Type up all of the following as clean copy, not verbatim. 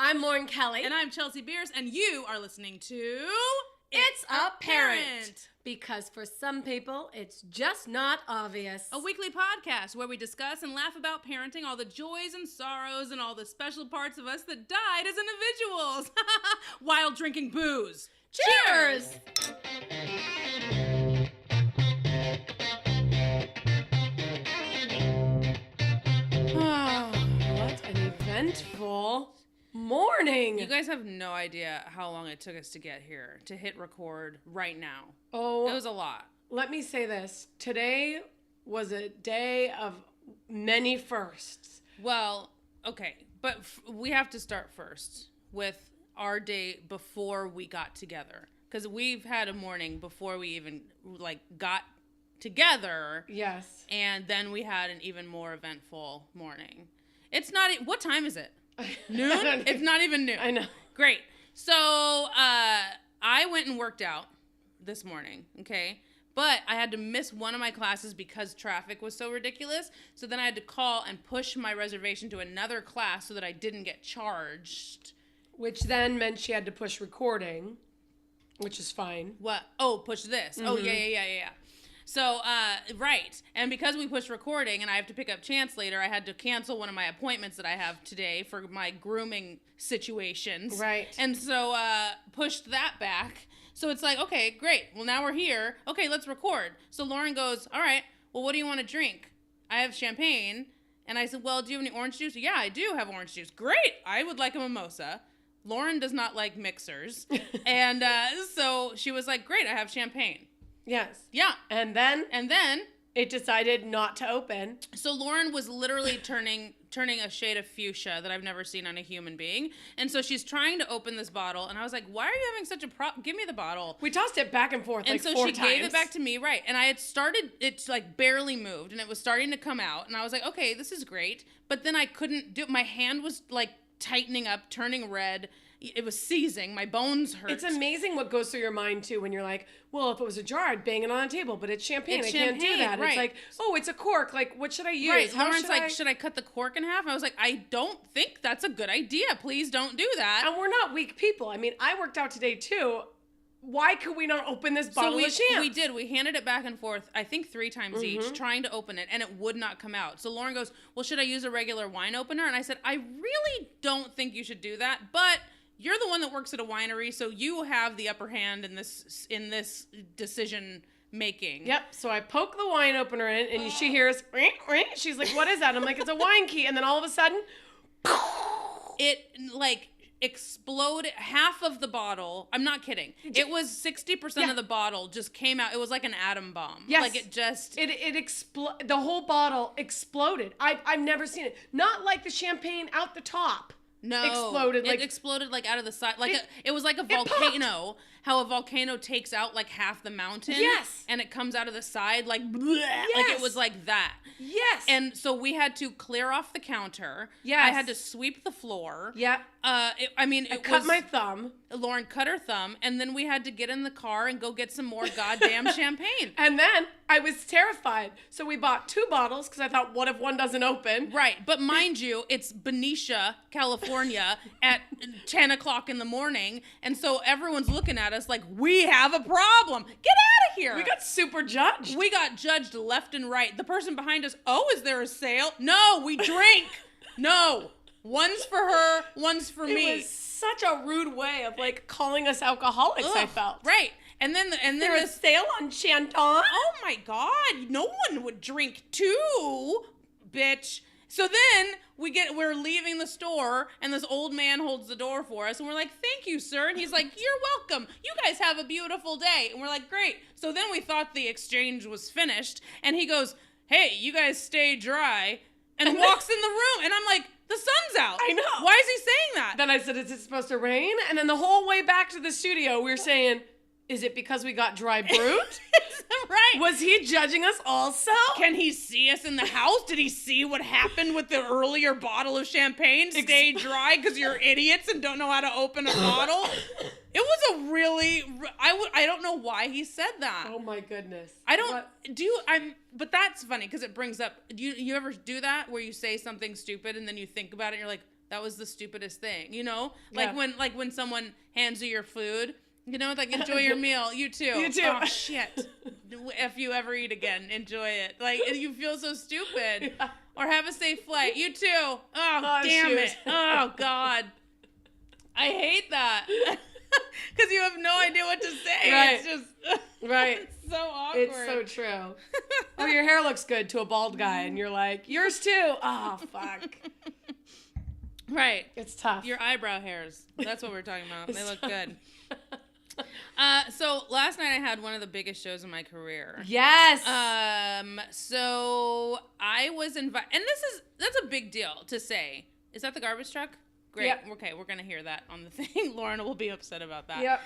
I'm Lauren Kelly. And I'm Chelsea Beers, and you are listening to... It's ApPARENT. Because for some people, it's just not obvious. A weekly podcast where we discuss and laugh about parenting, all the joys and sorrows, and all the special parts of us that died as individuals. While drinking booze. Cheers! What an eventful morning. You guys have no idea how long it took us to get here, to hit record right now. Oh, it was a lot. Let me say this. Today was a day of many firsts. Well, okay, but we have to start first with our day before we got together. Because we've had a morning before we even, got together. Yes. And then we had an even more eventful morning. It's not, what time is it? Noon? It's not even noon. I know. Great. So, I went and worked out this morning, okay? But I had to miss one of my classes because traffic was so ridiculous. So then I had to call and push my reservation to another class so that I didn't get charged. Which then meant she had to push recording, which is fine. What? Oh, push this. Mm-hmm. Oh, yeah. So, right. And because we pushed recording and I have to pick up Chance later, I had to cancel one of my appointments that I have today for my grooming situations. Right. And so, pushed that back. So it's like, okay, great. Well, now we're here. Okay, let's record. So Lauren goes, all right, well, what do you want to drink? I have champagne. And I said, well, do you have any orange juice? Yeah, I do have orange juice. Great. I would like a mimosa. Lauren does not like mixers. And so she was like, great, I have champagne. Yes. Yeah. And then it decided not to open. So Lauren was literally turning a shade of fuchsia that I've never seen on a human being. And so she's trying to open this bottle. And I was like, why are you having such a problem? Give me the bottle. We tossed it back and forth and so 4 she times. gave it back to me, right. And I had started, it barely moved. And it was starting to come out. And I was like, okay, this is great. But then I couldn't do it. My hand was tightening up, turning red. It was seizing. My bones hurt. It's amazing what goes through your mind, too, when you're like, well, if it was a jar, I'd bang it on the table, but it's champagne. I can't do that. Right. It's like, oh, it's a cork. Like, what should I use? Right. Lauren's like, should I cut the cork in half? I was like, I don't think that's a good idea. Please don't do that. And we're not weak people. I mean, I worked out today, too. Why could we not open this bottle of champ? We did. We handed it back and forth, I think 3 times each, trying to open it, and it would not come out. So Lauren goes, well, should I use a regular wine opener? And I said, I really don't think you should do that, but you're the one that works at a winery, so you have the upper hand in this decision making. Yep. So I poke the wine opener in, and she hears, ring, ring. She's like, what is that? I'm like, it's a wine key. And then all of a sudden, it exploded. Half of the bottle. I'm not kidding. It was 60% of the bottle just came out. It was like an atom bomb. Yes. It the whole bottle exploded. I've never seen it. Not like the champagne out the top. No, exploded. It exploded out of the side. It was like a volcano. How a volcano takes out half the mountain. Yes. And it comes out of the side bleh, yes. it was like that. Yes. And so we had to clear off the counter. Yes. I had to sweep the floor. Yeah. I cut my thumb. Lauren cut her thumb, and then we had to get in the car and go get some more goddamn champagne. And then I was terrified. So we bought 2 bottles because I thought, what if one doesn't open? Right. But mind you, it's Benicia, California at 10 o'clock in the morning. And so everyone's looking at us like, we have a problem. Get out of here. We got super judged. We got judged left and right. The person behind us, oh, is there a sale? No, we drink. No. One's for her, one's for me. It was such a rude way of calling us alcoholics. I felt right, and then there's a sale on Chanton. Oh my God, no one would drink 2, bitch. So then we're leaving the store, and this old man holds the door for us, and we're like, "Thank you, sir." And he's like, "You're welcome. You guys have a beautiful day." And we're like, "Great." So then we thought the exchange was finished, and he goes, "Hey, you guys stay dry," and walks in the room, and I'm like, the sun's out. I know. Why is he saying that? Then I said, is it supposed to rain? And then the whole way back to the studio, we were saying, is it because we got dry brute? Right. Was he judging us also? Can he see us in the house? Did he see what happened with the earlier bottle of champagne? Stay dry because you're idiots and don't know how to open a bottle? It was a really, I don't know why he said that. Oh my goodness. But that's funny because it brings up, you ever do that where you say something stupid and then you think about it and you're like, That was the stupidest thing, you know? Yeah. Like when someone hands you your food, you know, like, enjoy your meal. You too. You too. Oh, shit. If you ever eat again, enjoy it. Like, you feel so stupid. Yeah. Or have a safe flight. You too. Oh, damn shoot. it. Oh, God. I hate that. Because you have no idea what to say. Right. It's just Right. it's so awkward. It's so true. Oh, your hair looks good to a bald guy, and you're like, yours too. Oh, fuck. Right. It's tough. Your eyebrow hairs. That's what we're talking about. They look tough. good. So last night I had one of the biggest shows in my career. Yes. So I was invited, and that's a big deal to say. Is that the garbage truck? Great. Yep. Okay, we're gonna hear that on the thing. Lauren will be upset about that. Yep.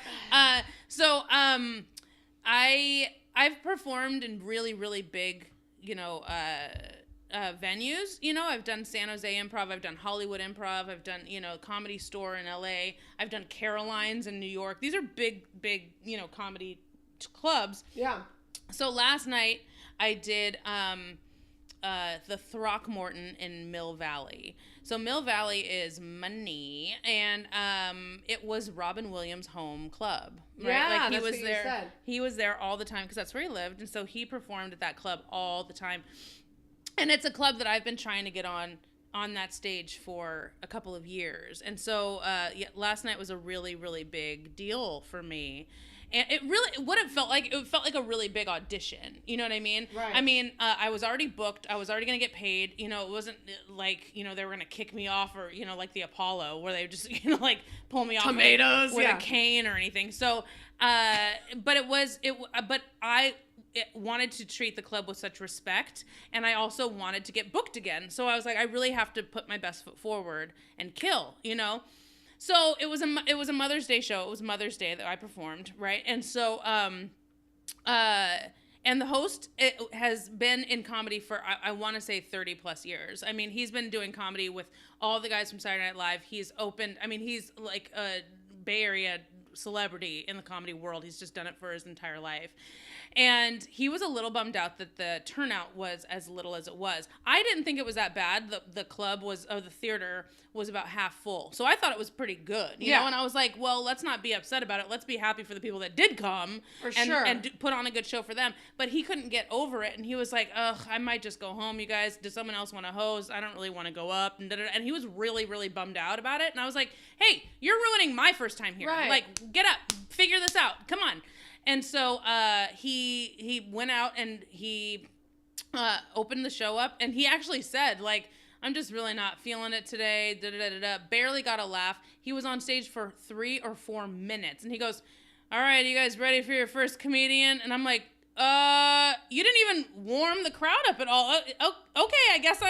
I've performed in really, really big, venues. You know, I've done San Jose Improv, I've done Hollywood Improv, I've done, Comedy Store in LA, I've done Caroline's in New York. These are big, comedy clubs. Yeah. So last night I did the Throckmorton in Mill Valley. So Mill Valley is money, and it was Robin Williams' home club. Right? Yeah, like he that's was what you there. said. He was there all the time because that's where he lived, and so he performed at that club all the time. And it's a club that I've been trying to get on that stage for a couple of years. And so last night was a really, really big deal for me. And it felt like a really big audition. You know what I mean? Right. I mean, I was already booked. I was already going to get paid. You know, it wasn't like, they were going to kick me off or, like the Apollo where they would just, like pull me off Tomatoes, with yeah. a cane or anything. So, but I wanted to treat the club with such respect, and I also wanted to get booked again. So I was like, I really have to put my best foot forward and kill, So it was a Mother's Day show. It was Mother's Day that I performed, right? And so and the host has been in comedy for I want to say 30 plus years. I mean, he's been doing comedy with all the guys from Saturday Night Live. He's opened. I mean, he's like a Bay Area celebrity in the comedy world. He's just done it for his entire life. And he was a little bummed out that the turnout was as little as it was. I didn't think it was that bad. The theater was about half full. So I thought it was pretty good, you know? And I was like, well, let's not be upset about it. Let's be happy for the people that did come and put on a good show for them. But he couldn't get over it. And he was like, ugh, I might just go home, you guys. Does someone else want to host? I don't really want to go up. And he was really, really bummed out about it. And I was like, hey, you're ruining my first time here. Right. Like, get up, figure this out. Come on. And so he went out and he opened the show up, and he actually said, like, I'm just really not feeling it today, barely got a laugh. He was on stage for 3 or 4 minutes, and he goes, all right, you guys ready for your first comedian? And I'm like, you didn't even warm the crowd up at all. Okay, I guess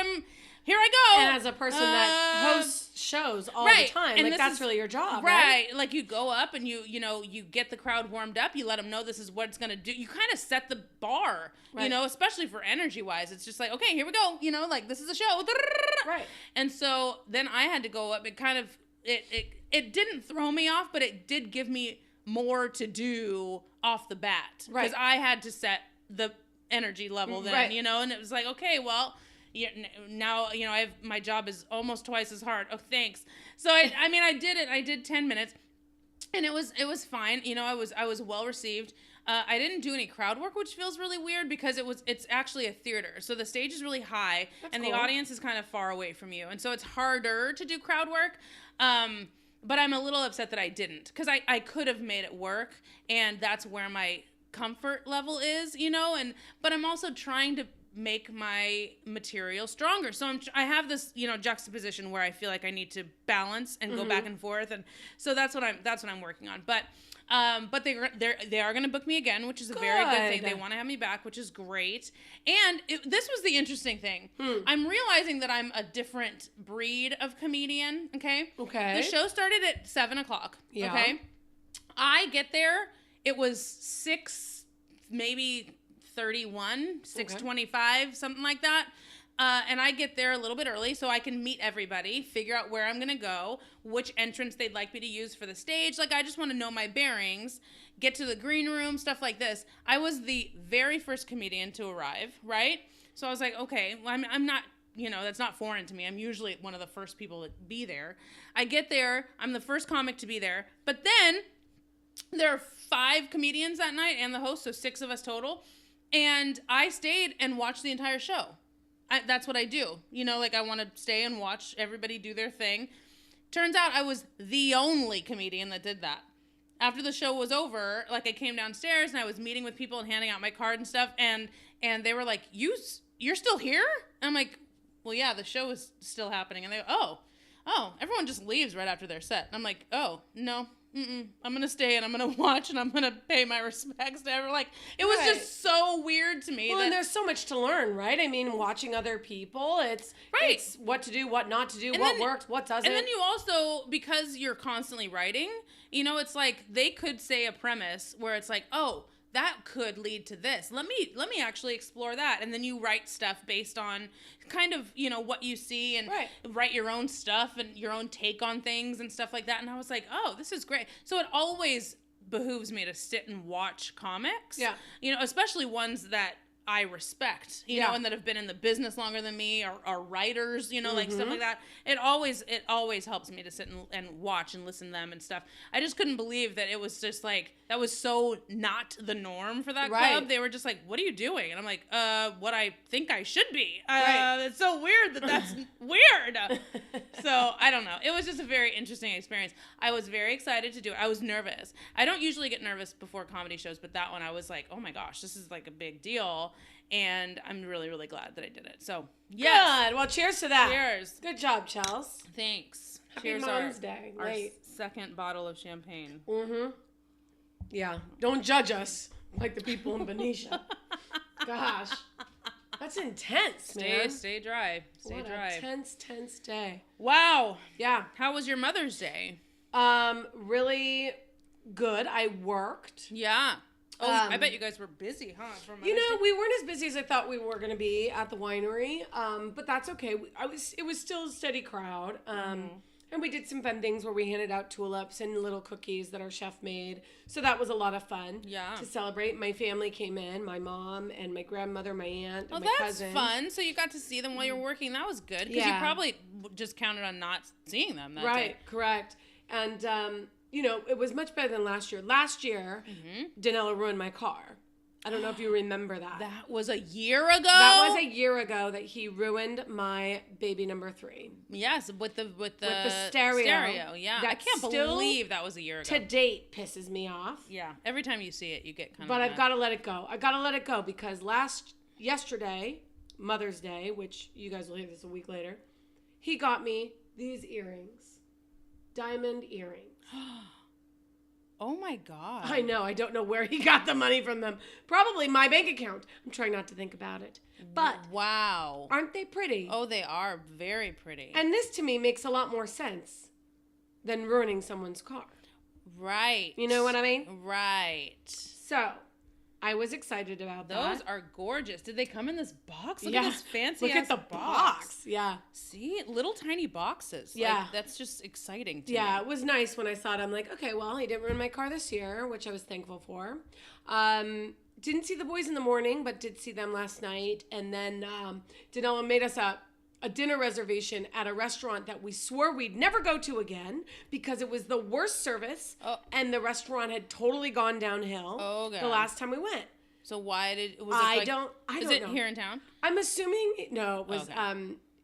here I go. And as a person that hosts shows all the time, and like that's really your job, right? Like you go up and you get the crowd warmed up. You let them know this is what it's going to do. You kind of set the bar, especially for energy wise. It's just like, okay, here we go. Like this is a show. Right. And so then I had to go up. It kind of, it didn't throw me off, but it did give me more to do off the bat. Right. Because I had to set the energy level then, and it was like, okay, well, now, my job is almost twice as hard. Oh, thanks. So I did it. I did 10 minutes and it was fine. I was well received. I didn't do any crowd work, which feels really weird because it's actually a theater. So the stage is really high. That's and cool. The audience is kind of far away from you. And so it's harder to do crowd work. But I'm a little upset that I didn't, because I could have made it work, and that's where my comfort level is, but I'm also trying to make my material stronger. So I have this, juxtaposition where I feel like I need to balance and go back and forth, and so that's what I'm working on. But they are going to book me again, which is a very good thing. They want to have me back, which is great. And this was the interesting thing. I'm realizing that I'm a different breed of comedian. Okay. The show started at 7:00. Yeah. Okay. I get there. It was 6, maybe 31, 6:25, something like that. And I get there a little bit early so I can meet everybody, figure out where I'm going to go, which entrance they'd like me to use for the stage. Like, I just want to know my bearings, get to the green room, stuff like this. I was the very first comedian to arrive, right? So I was like, okay, well, I'm not that's not foreign to me. I'm usually one of the first people to be there. I get there. I'm the first comic to be there. But then there are 5 comedians that night and the host, so 6 of us total. And I stayed and watched the entire show. That's what I do. I want to stay and watch everybody do their thing. Turns out I was the only comedian that did that. After the show was over, I came downstairs and I was meeting with people and handing out my card and stuff. And they were like, you're still here? And I'm like, well, yeah, the show is still happening. And they go, oh, everyone just leaves right after their set. And I'm like, oh, no. I'm going to stay and I'm going to watch and I'm going to pay my respects to everyone. It was just so weird to me. Well, and there's so much to learn, right? I mean, watching other people, it's what to do, what not to do, what works, what doesn't. And then you also, because you're constantly writing, it's they could say a premise where it's oh, that could lead to this. Let me actually explore that. And then you write stuff based on kind of, what you see and write your own stuff and your own take on things and stuff like that. And I was like, oh, this is great. So it always behooves me to sit and watch comics. Yeah. Especially ones that I respect, and that have been in the business longer than me, or writers, stuff like that. It always helps me to sit and watch and listen to them and stuff. I just couldn't believe that it was just that was so not the norm for that club. They were just like, what are you doing? And I'm like, what I think I should be. It's so weird that's weird. So I don't know. It was just a very interesting experience. I was very excited to do it. I was nervous. I don't usually get nervous before comedy shows, but that one I was like, oh my gosh, this is a big deal. And I'm really, really glad that I did it. So, yes. Good. Well, cheers to that. Cheers. Good job, Chels. Thanks. Happy Cheers. Mom's Day. Our second bottle of champagne. Mm-hmm. Yeah. Don't judge us like the people in Benicia. Gosh. That's intense, man. Stay dry. Stay dry. Tense day. Wow. Yeah. How was your Mother's Day? Really good. I worked. Yeah. Oh, I bet you guys were busy, huh? We weren't as busy as I thought we were going to be at the winery, but that's okay. It was still a steady crowd, and we did some fun things where we handed out tulips and little cookies that our chef made. So that was a lot of fun. Yeah. To celebrate. My family came in, my mom and my grandmother, my aunt, and my cousin. Oh, that's fun. So you got to see them while you were working. That was good because you probably just counted on not seeing them that day. Right. Correct. And it was much better than last year. Last year, Danella ruined my car. I don't know if you remember that. That was a year ago? That was a year ago that he ruined my baby number 3. Yes, with the stereo. Yeah, I can't believe that was a year ago. To date pisses me off. Yeah, every time you see it, you get kind of But I've got to let it go. I got to let it go because yesterday, Mother's Day, which you guys will hear this a week later, he got me these earrings. Diamond earrings. Oh my God. I know. I don't know where he got the money from them. Probably my bank account. I'm trying not to think about it. But wow. Aren't they pretty? Oh, they are very pretty. And this to me makes a lot more sense than ruining someone's car. Right. You know what I mean? Right. So, I was excited about that. Those are gorgeous. Did they come in this box? Look at this fancy Look at the box. Yeah. See? Little tiny boxes. Yeah. That's just exciting to me. Yeah, it was nice when I saw it. I'm like, okay, well, he didn't ruin my car this year, which I was thankful for. Didn't see the boys in the morning, but did see them last night. And then Danella made us a dinner reservation at a restaurant that we swore we'd never go to again because it was the worst service and the restaurant had totally gone downhill the last time we went. So why did I don't know. Is it here in town? I'm assuming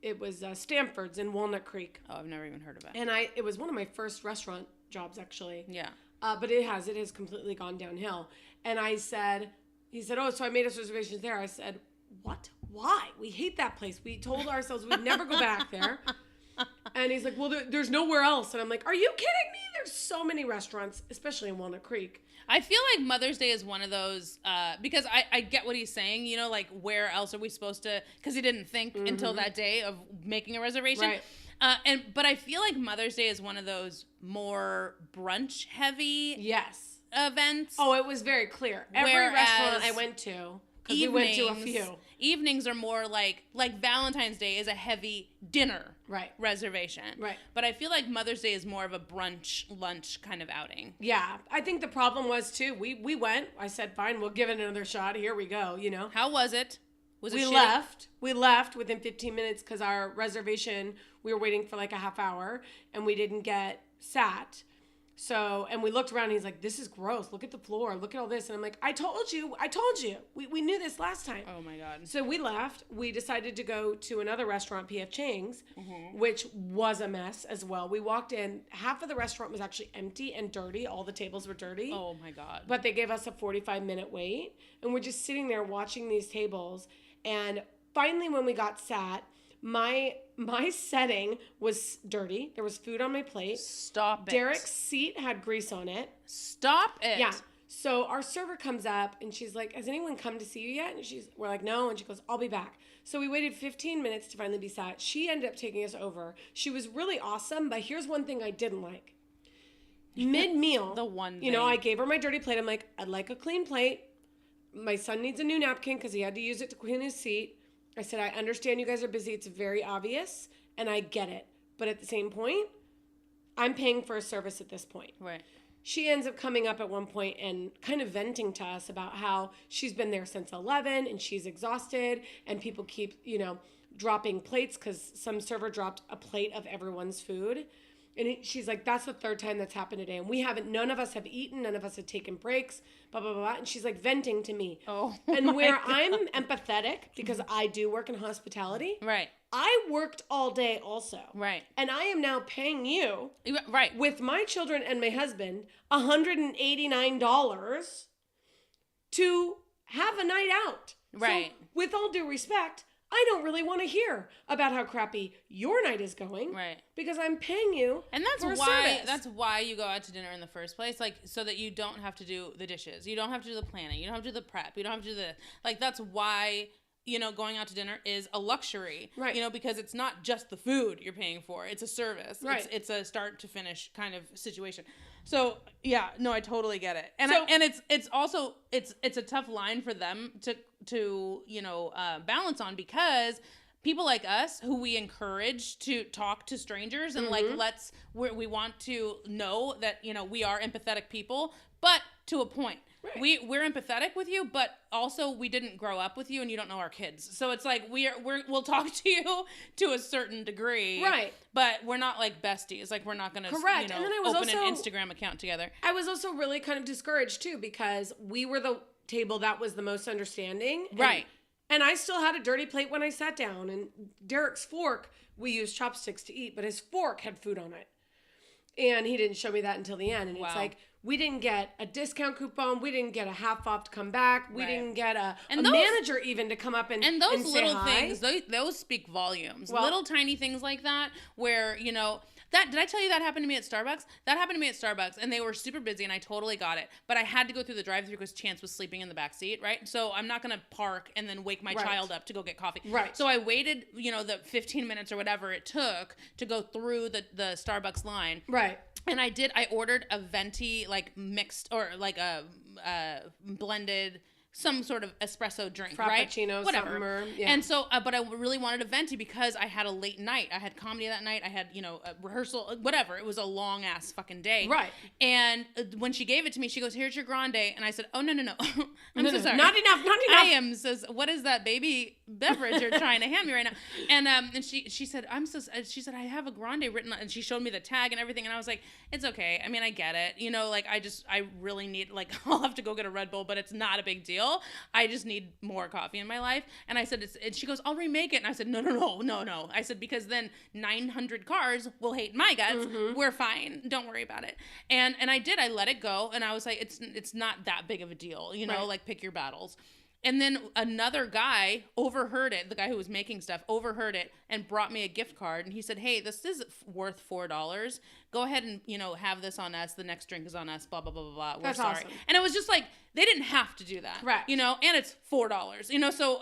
it was Stanford's in Walnut Creek. Oh, I've never even heard of it. And it was one of my first restaurant jobs actually. Yeah. But it has completely gone downhill. And he said, oh, so I made us reservations there. I said, what? Why? We hate that place. We told ourselves we'd never go back there. And he's like, well, there's nowhere else. And I'm like, are you kidding me? There's so many restaurants, especially in Walnut Creek. I feel like Mother's Day is one of those, because I get what he's saying, where else are we supposed to, because he didn't think until that day of making a reservation. Right. But I feel like Mother's Day is one of those more brunch heavy events. Oh, it was very clear. Every restaurant I went to, because we went to a few. Evenings are more like Valentine's Day is a heavy dinner reservation. Right. But I feel like Mother's Day is more of a brunch, lunch kind of outing. Yeah. I think the problem was, too, we went. I said, fine, we'll give it another shot. Here we go, How was it? Was it we shitty? We left within 15 minutes because our reservation, we were waiting for like a half hour and we didn't get sat. So, and we looked around and he's like, this is gross. Look at the floor. Look at all this. And I'm like, I told you. We knew this last time. Oh my God. So we left. We decided to go to another restaurant, P.F. Chang's, which was a mess as well. We walked in. Half of the restaurant was actually empty and dirty. All the tables were dirty. Oh my God. But they gave us a 45-minute wait. And we're just sitting there watching these tables. And finally, when we got sat, my setting was dirty. There was food on my plate. Stop it. Derek's seat had grease on it. Stop it. Yeah. So our server comes up and she's like, has anyone come to see you yet? And we're like, no. And she goes, I'll be back. So we waited 15 minutes to finally be sat. She ended up taking us over. She was really awesome, but here's one thing I didn't like. Mid-meal. The one thing. You know, I gave her my dirty plate. I'm like, I'd like a clean plate. My son needs a new napkin because he had to use it to clean his seat. I said, I understand you guys are busy. It's very obvious, and I get it. But at the same point, I'm paying for a service at this point. Right. She ends up coming up at one point and kind of venting to us about how she's been there since 11 and she's exhausted and people keep, dropping plates because some server dropped a plate of everyone's food. And she's like, that's the third time that's happened today. And none of us have eaten. None of us have taken breaks, blah, blah, blah, blah. And she's like venting to me. Oh, and where I'm empathetic because I do work in hospitality. Right. I worked all day also. Right. And I am now paying you. Right. With my children and my husband, $189 to have a night out. Right. So, with all due respect, I don't really want to hear about how crappy your night is going. Right. Because I'm paying you. And that's why you go out to dinner in the first place, like so that you don't have to do the dishes. You don't have to do the planning. You don't have to do the prep. You don't have to do that's why going out to dinner is a luxury. Right. Because it's not just the food you're paying for. It's a service. Right. It's a start to finish kind of situation. So yeah, no, I totally get it. And it's also it's a tough line for them to balance on because people like us who we encourage to talk to strangers and we want to know that we are empathetic people, but to a point. Right. We're empathetic with you, but also we didn't grow up with you and you don't know our kids. So it's like we'll talk to you to a certain degree. Right. But we're not like besties. Like we're not going to and then open an Instagram account together. I was also really kind of discouraged too because we were the table that was the most understanding. Right. And I still had a dirty plate when I sat down, and Derek's fork, we used chopsticks to eat, but his fork had food on it. And he didn't show me that until the end. And It's like, we didn't get a discount coupon. We didn't get a half off to come back. We didn't get a manager even to come up and those say little hi. things, those speak volumes. Well, little tiny things like that where, that did I tell you that happened to me at Starbucks? That happened to me at Starbucks, and they were super busy, and I totally got it. But I had to go through the drive-thru because Chance was sleeping in the back seat, right? So I'm not going to park and then wake my child up to go get coffee. Right. So I waited, the 15 minutes or whatever it took to go through the Starbucks line. Right. And I ordered a venti, mixed, or a blended, some sort of espresso drink, Frappuccino, whatever. Something, And so, but I really wanted a venti because I had a late night. I had comedy that night. I had, a rehearsal, whatever. It was a long ass fucking day. Right. And when she gave it to me, she goes, "Here's your grande." And I said, "Oh, no. I'm so sorry. Not enough. I am what is that baby beverage you're trying to hand me right now?" And she said, she said, "I have a grande written on," and she showed me the tag and everything. And I was like, "It's okay. I mean, I get it. I really need, I'll have to go get a Red Bull, but it's not a big deal. I just need more coffee in my life." And I said, and she goes, "I'll remake it." And I said, no. I said, because then 900 cars will hate my guts. Mm-hmm. We're fine. Don't worry about it. And I did. I let it go. And I was like, it's not that big of a deal, pick your battles. And then another guy overheard it. The guy who was making stuff overheard it and brought me a gift card. And he said, "Hey, this is worth $4. Go ahead and, have this on us. The next drink is on us, blah, blah, blah, blah, blah. We're sorry." Awesome. And it was just like, they didn't have to do that. Right. And it's $4, so,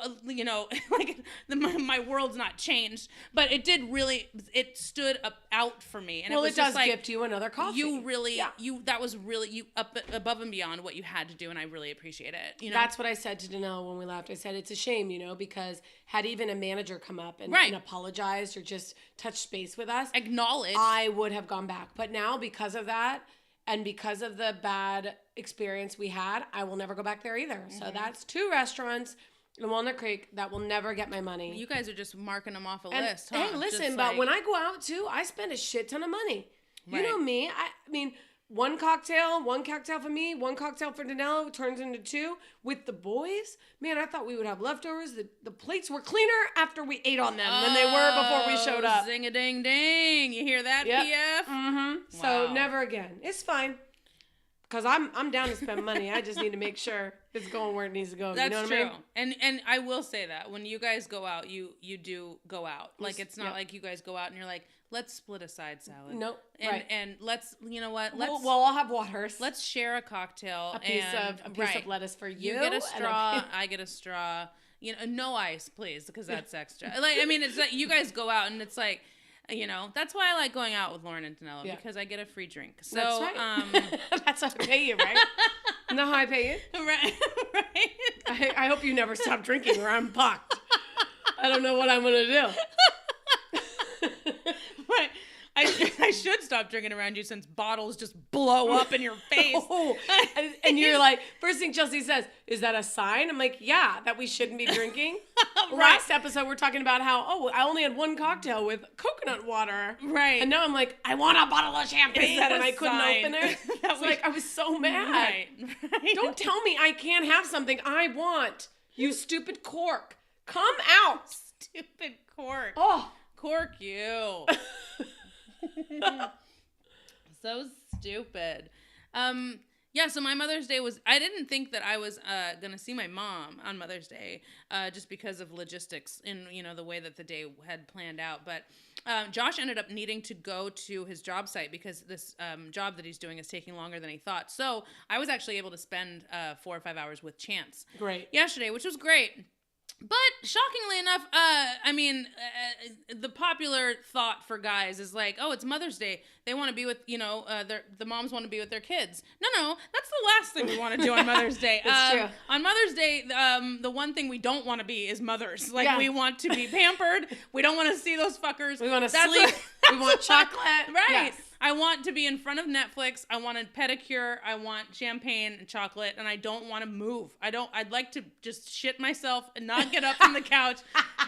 my world's not changed. But it did really, it stood out for me. And it does gift you another coffee. You really, that was really, up above and beyond what you had to do. And I really appreciate it. That's what I said to Danelle when we left. I said, it's a shame, because had even a manager come up and apologized or just touched base with us, acknowledge, I would have gone back. But now, because of that, and because of the bad experience we had, I will never go back there either. Mm-hmm. So that's 2 restaurants in Walnut Creek that will never get my money. You guys are just marking them off a And, list, huh? hey, listen, Just but like- when I go out too, I spend a shit ton of money. You Right. know me. I mean, one cocktail for me, one cocktail for Danilo turns into 2 with the boys. Man, I thought we would have leftovers. The plates were cleaner after we ate on them than they were before we showed up. Zing a ding ding. You hear that, Yep. PF? Mm-hmm. Wow. So never again. It's fine. Because I'm down to spend money. I just need to make sure it's going where it needs to go. That's you know what true. I mean? And I will say that when you guys go out, you do go out. Like it's not like you guys go out and you're like, let's split a side salad. Nope. And right. and let's, you know what? Let's Well, I'll have waters. let's share a cocktail. a piece and, of right. lettuce for you. You get a and straw, I get a straw. You know, no ice, please, because that's extra. Like, I mean, it's like you guys go out and it's like, you know, that's why I like going out with Lauren and Danilo because I get a free drink. So, That's right. That's how I pay you, right? Isn't that how I pay you? right. I hope you never stop drinking or I'm fucked. I don't know what I'm going to do. Right. I should stop drinking around you since bottles just blow up in your face. Oh, and you're like, first thing Chelsea says, is that a sign? I'm like, yeah, that we shouldn't be drinking. Right. Last episode, we're talking about how, I only had one cocktail with coconut water. Right. And now I'm like, I want a bottle of champagne. that And a I couldn't sign? open it. It's like, I was so mad. Right. Don't tell me I can't have something I want. You stupid cork. Come out. Stupid cork. Oh. Cork you. So stupid. Yeah, so my Mother's Day was, I didn't think that I was going to see my mom on Mother's Day just because of logistics in, you know, the way that the day had planned out. But Josh ended up needing to go to his job site because this job that he's doing is taking longer than he thought. So I was actually able to spend 4 or 5 hours with Chance yesterday, which was great. But shockingly enough, I mean, the popular thought for guys is like, oh, it's Mother's Day. They want to be with, you know, the moms want to be with their kids. No, that's the last thing we want to do on Mother's Day. That's true. On Mother's Day, the one thing we don't want to be is mothers. Like, Yeah. we want to be pampered. We don't want to see those fuckers. We want to sleep. We want chocolate. Right. Yes. I want to be in front of Netflix. I want a pedicure. I want champagne and chocolate, and I don't want to move. I'd like to just shit myself and not get up from the couch.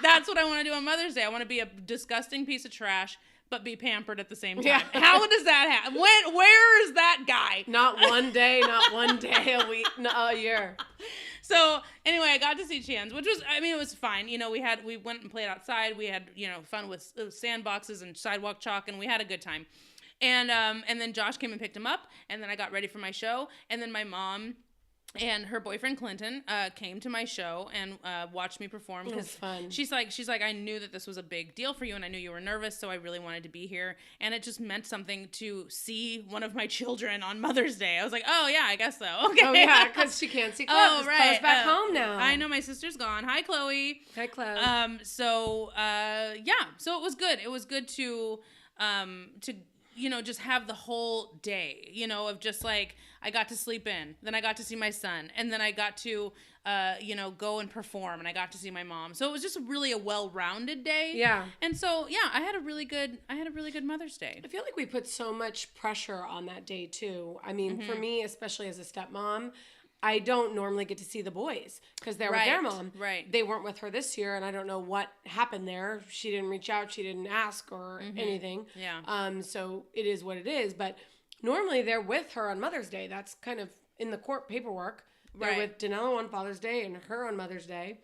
That's what I want to do on Mother's Day. I want to be a disgusting piece of trash, but be pampered at the same time. Yeah. How does that happen? Where is that guy? Not one day a week, no, a year. So anyway, I got to see Chance, which was, I mean, it was fine. You know, we went and played outside. We had, you know, fun with sandboxes and sidewalk chalk, and we had a good time. And then Josh came and picked him up, and then I got ready for my show, and then my mom and her boyfriend Clinton came to my show and watched me perform. It was fun. She's like, I knew that this was a big deal for you, and I knew you were nervous, so I really wanted to be here, and it just meant something to see one of my children on Mother's Day. I was like, oh yeah, I guess so. Okay. Oh yeah, because she can't see Chloe. Oh, right. Chloe's back home now. I know, my sister's gone. Hi, Chloe. Hi, Chloe. So it was good. It was good to you know, just have the whole day, you know, of just like, I got to sleep in, then I got to see my son, and then I got to, you know, go and perform, and I got to see my mom. So it was just really a well-rounded day. Yeah. And so, yeah, I had a really good Mother's Day. I feel like we put so much pressure on that day too. I mean, for me, especially as a stepmom, I don't normally get to see the boys because they're with their mom. Right. They weren't with her this year, and I don't know what happened there. She didn't reach out. She didn't ask or anything. Yeah. So it is what it is. But normally they're with her on Mother's Day. That's kind of in the court paperwork. They're Right. with Danilo on Father's Day and her on Mother's Day.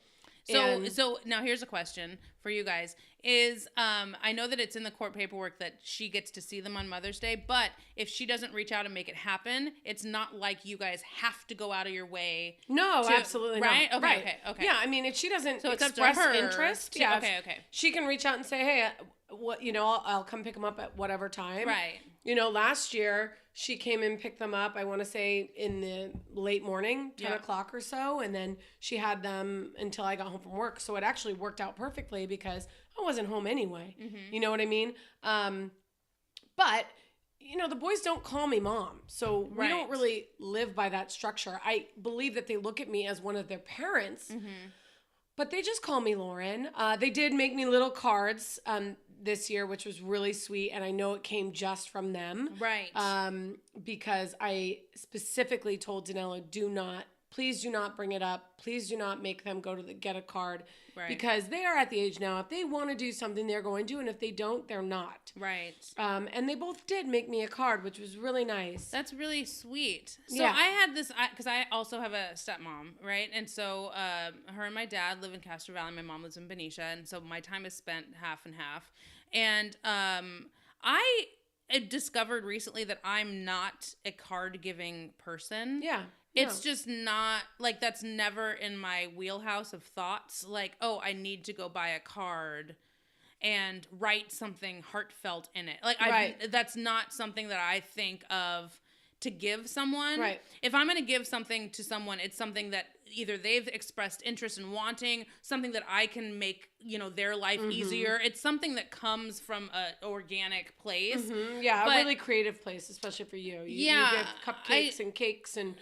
So now here's a question for you guys is, I know that it's in the court paperwork that she gets to see them on Mother's Day, but if she doesn't reach out and make it happen, it's not like you guys have to go out of your way. No, absolutely right? not. Okay, okay. Yeah, I mean, if she doesn't So it's up to express her interest, to- yeah, okay. she can reach out and say, hey, what, you know, I'll come pick them up at whatever time. Right. You know, last year she came and picked them up, I want to say in the late morning, 10 o'clock or so. And then she had them until I got home from work. So it actually worked out perfectly because I wasn't home anyway. You know what I mean? But, you know, the boys don't call me mom. So we don't really live by that structure. I believe that they look at me as one of their parents. But they just call me Lauren. They did make me little cards this year, which was really sweet. And I know it came just from them. Right. Because I specifically told Danilo, do not please do not bring it up. Please do not make them go to get a card. Right. Because they are at the age now, if they want to do something, they're going to, and if they don't, they're not. Right. And they both did make me a card, which was really nice. That's really sweet. So Yeah. I had this, because I also have a stepmom, right? And so her and my dad live in Castro Valley. My mom lives in Benicia, and so my time is spent half and half. And I discovered recently that I'm not a card-giving person. Yeah. It's just not, like, that's never in my wheelhouse of thoughts. Like, oh, I need to go buy a card and write something heartfelt in it. Like, that's not something that I think of to give someone. Right. If I'm going to give something to someone, it's something that either they've expressed interest in wanting, something that I can make, their life easier. It's something that comes from an organic place. Mm-hmm. Yeah, a really creative place, especially for you. You give cupcakes and cakes and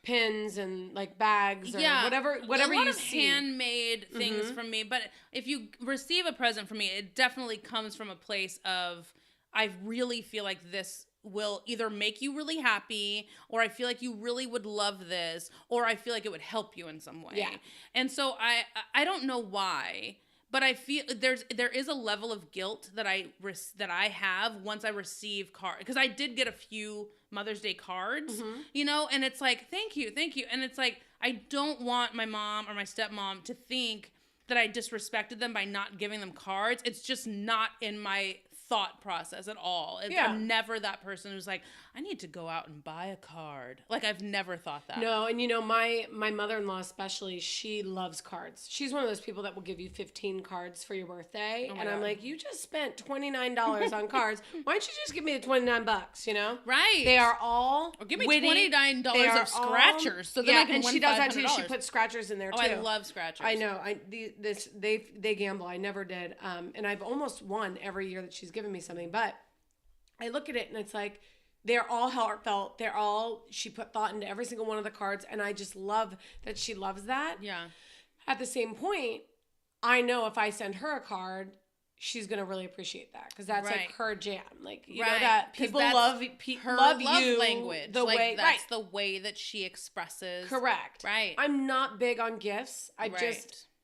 pins and like bags or whatever a lot you of see. Handmade things from me. But if you receive a present from me, it definitely comes from a place of, I really feel like this will either make you really happy, or I feel like you really would love this, or I feel like it would help you in some way. Yeah. And so I don't know why, but I feel there is a level of guilt that I have once I receive cards, because I did get a few Mother's Day cards, and it's like, thank you, and it's like, I don't want my mom or my stepmom to think that I disrespected them by not giving them cards. It's just not in my thought process at all. I'm never that person who's like, I need to go out and buy a card. Like, I've never thought that. No, and my mother-in-law especially, she loves cards. She's one of those people that will give you 15 cards for your birthday. And I'm like, you just spent $29 on cards. Why don't you just give me the $29, Right. They are all Or give me witty. $29 of scratchers. So then I can and win she does that $500. too. She puts scratchers in there too. Oh, I love scratchers. I know. They gamble. I never did. And I've almost won every year that she's given me something. But I look at it and it's like, they're all heartfelt. She put thought into every single one of the cards. And I just love that she loves that. Yeah. At the same point, I know if I send her a card, she's going to really appreciate that. Because that's like her jam. Like, you know that people love you. Language. That's the way that she expresses. Correct. Right. I'm not big on gifts.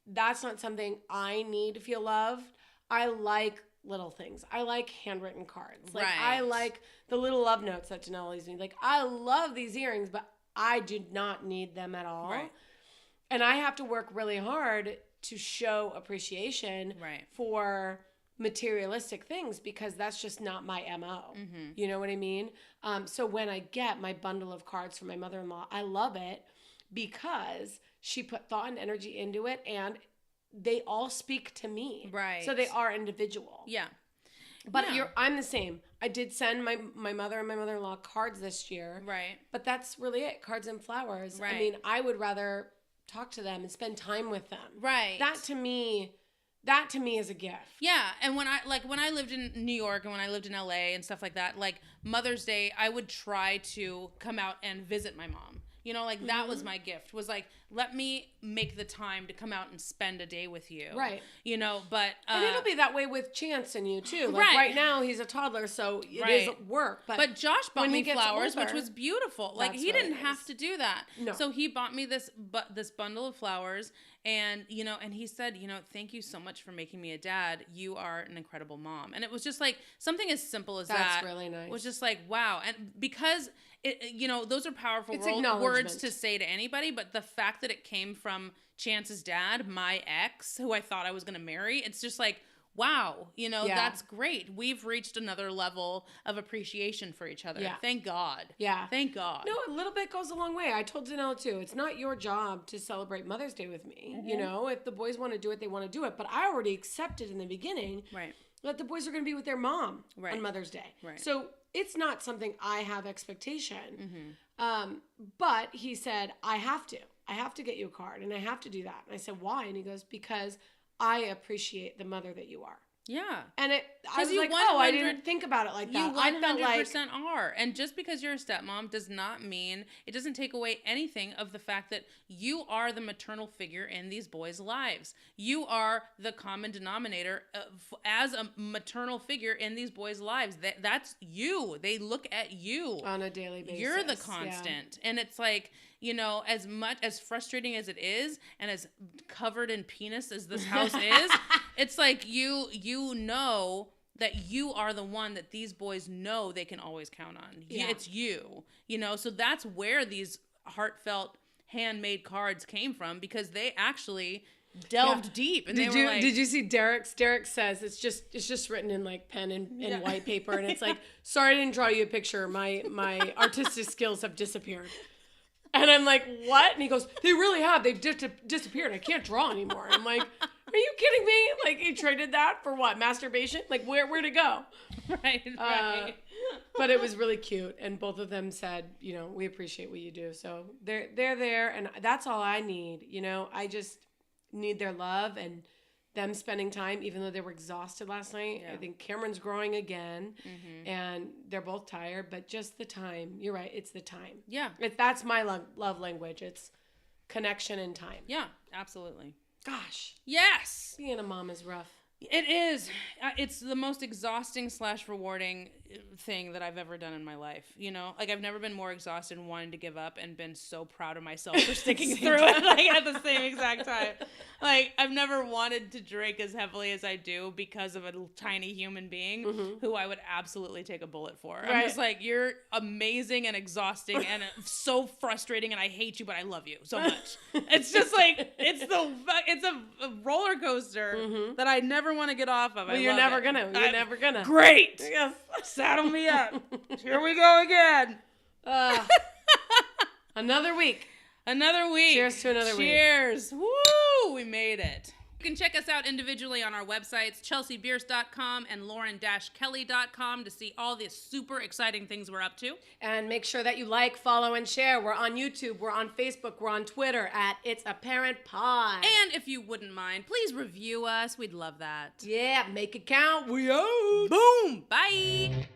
That's not something I need to feel loved. I like little things. I like handwritten cards. Like, I like the little love notes that Janelle leaves me. Like, I love these earrings, but I do not need them at all. Right. And I have to work really hard to show appreciation for materialistic things, because that's just not my MO. You know what I mean? So when I get my bundle of cards from my mother-in-law, I love it because she put thought and energy into it, and they all speak to me. Right. So they are individual. Yeah. But I'm the same. I did send my mother and my mother-in-law cards this year. Right. But that's really it. Cards and flowers. Right. I mean, I would rather talk to them and spend time with them. Right. That to me is a gift. Yeah. And when I lived in New York and when I lived in LA and stuff like that, like Mother's Day, I would try to come out and visit my mom. That was my gift, was like, let me make the time to come out and spend a day with you. Right. But... and it'll be that way with Chance and you, too. Like, right now, he's a toddler, so it is work. But Josh bought me flowers, which was beautiful. Like, he didn't have to do that. No. So he bought me this bundle of flowers, and, and he said, thank you so much for making me a dad. You are an incredible mom. And it was just like, something as simple as that. That's really nice. Was just like, wow. And because... those are powerful words to say to anybody, but the fact that it came from Chance's dad, my ex, who I thought I was going to marry, it's just like, wow, that's great. We've reached another level of appreciation for each other. Yeah. Thank God. Yeah. Thank God. No, a little bit goes a long way. I told Danelle too, it's not your job to celebrate Mother's Day with me. If the boys want to do it, they want to do it. But I already accepted in the beginning that the boys are going to be with their mom on Mother's Day. Right. So it's not something I have expectation. But he said, I have to get you a card and I have to do that. And I said, why? And he goes, because I appreciate the mother that you are. Yeah. And I was you like, 100 I didn't think about it like that. You I felt like 100% are. And just because you're a stepmom does not mean, it doesn't take away anything of the fact that you are the maternal figure in these boys' lives. You are the common denominator as a maternal figure in these boys' lives. That's you. They look at you on a daily basis. You're the constant. Yeah. And it's like, you know, as much as frustrating as it is and as covered in penis as this house is, it's like you know that you are the one that these boys know they can always count on. Yeah. It's you know, so that's where these heartfelt handmade cards came from, because they actually delved deep. And did you see Derek's? Derek says it's just written in like pen and white paper, and it's like, sorry I didn't draw you a picture. My artistic skills have disappeared. And I'm like, what? And he goes, they really have. They've disappeared. I can't draw anymore. I'm like, are you kidding me? Like, he traded that for what? Masturbation? Like, where'd it go? Right. But it was really cute. And both of them said, you know, we appreciate what you do. So they're there. And that's all I need. You know, I just need their love and them spending time, even though they were exhausted last night. Yeah. I think Cameron's growing again, and they're both tired, but just the time. You're right. It's the time. Yeah. That's my love language. It's connection and time. Yeah, absolutely. Gosh. Yes. Being a mom is rough. It is. It's the most exhausting / rewarding thing that I've ever done in my life. You know, like, I've never been more exhausted and wanting to give up and been so proud of myself for sticking through it, like, at the same exact time. Like, I've never wanted to drink as heavily as I do because of a tiny human being who I would absolutely take a bullet for. Right. I'm just like, you're amazing and exhausting and so frustrating, and I hate you, but I love you so much. It's just like, it's a roller coaster that I never want to get off of. Well, you're never gonna. You're never gonna. Great. Yes. Saddle me up. Here we go again. Another week. Another week. Cheers to another week. Cheers. Woo! We made it. You can check us out individually on our websites, chelseabierce.com and lauren-kelly.com, to see all the super exciting things we're up to. And make sure that you like, follow, and share. We're on YouTube, we're on Facebook, we're on Twitter at It's Apparent Pod. And if you wouldn't mind, please review us. We'd love that. Yeah, make it count. We out. Boom. Bye.